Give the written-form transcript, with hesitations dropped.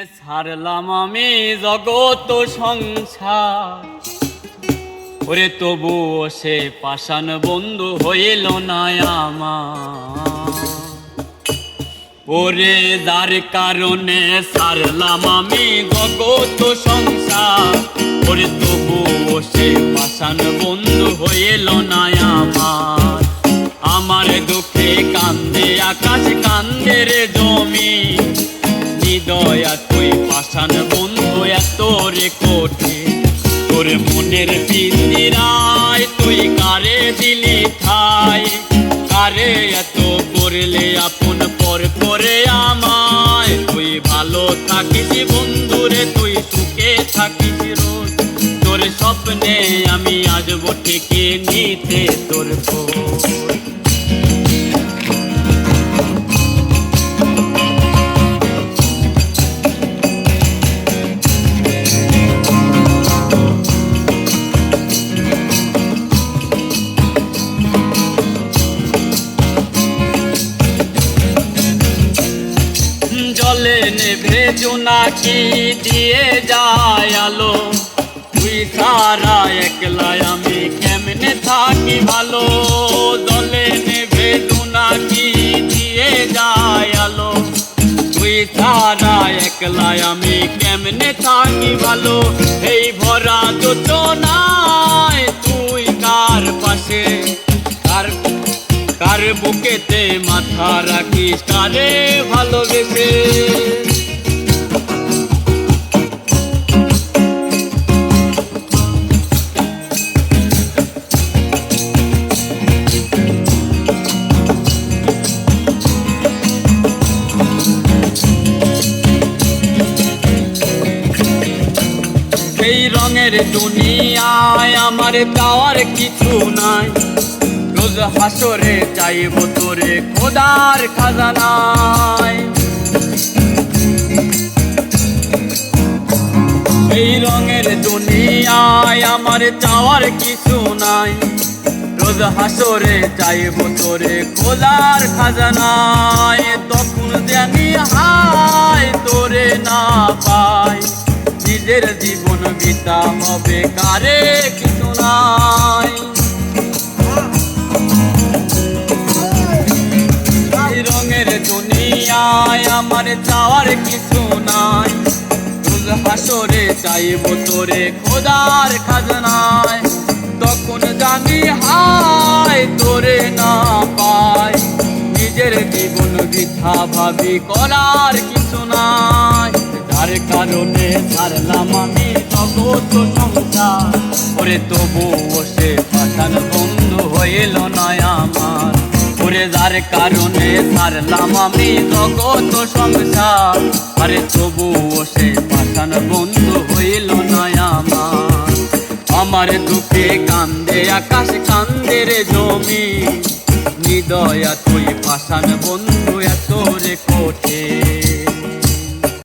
ছাড়লাম আমি জগত সংসার, ওরে তবুও সে পাষাণ বন্ধু হইল না আমার। ওরে যার কারণে ছাড়লাম আমি জগত সংসার, ওরে তবুও সে পাষাণ বন্ধু হইল না আমার। আমার দুঃখে কান্দে আকাশ, কান্দে রে জমি, দয়া তুই পাষাণ বন্ধু এত রে কঠিন। তোর মনের পিঞ্জিরায় তুই কারে দিলি ঠাই, কারে এত করলে আপন পর করে আমায়। তুই ভালো থাকিস বন্ধুরে, তুই সুখে থাকিস রোজ, তোর স্বপ্নে আমি আসবো ঠিকই নিতে তোর খোঁজ। জলে নেভে জোনাকি দিয়ে যায় আলো, তুই সারা একলা আমি কেমনে থাকি ভালো। জলে নেভে জোনাকি দিয়ে যায় আলো, তুই সারা একলা আমি কেমনে থাকি ভালো। এই ভরা যোজনায় তুই কার পাশে, কার বুকেতে মাথা রাখিস, কারে ভালোবেসে। এই রঙের দুনিয়ায় আমার পাওয়ার কিছু নাই, রোজ হাসরে চাইব তোরে খোদার খাজানায়। এই রঙের দুনিয়ায় আমার চাওয়ার কিছু নাই, রোজ হাসরে চাইব তোরে খোদার খাজানায়। তখন জানি হায় তোরে না পাই, নিজের জীবন বিতা হবে কারে কিছু নাই। রঙের দুনিয়ায় আমার চাওয়ার কিছু নাই, রোজ হাসরে চাইব তোরে খোদার খাজনায়। তখন জানি হায় তোরে না পাই, নিজের জীবন বৃথা ভাবি করার কিছু নাই। যার কারণে ছাড়লাম আমি জগত সংসার, ওরে তবুও সে পাষাণ বন্ধু হইল না আমার। ওরে যার কারণে ছাড়লাম আমি জগত সংসার, আরে তবুও সে পাষাণ বন্ধু হইল না আমার। আমার দুঃখে কান্দে আকাশ, কান্দে রে জমি, নিদয়া তুই পাষাণ বন্ধু এত রে কঠিন।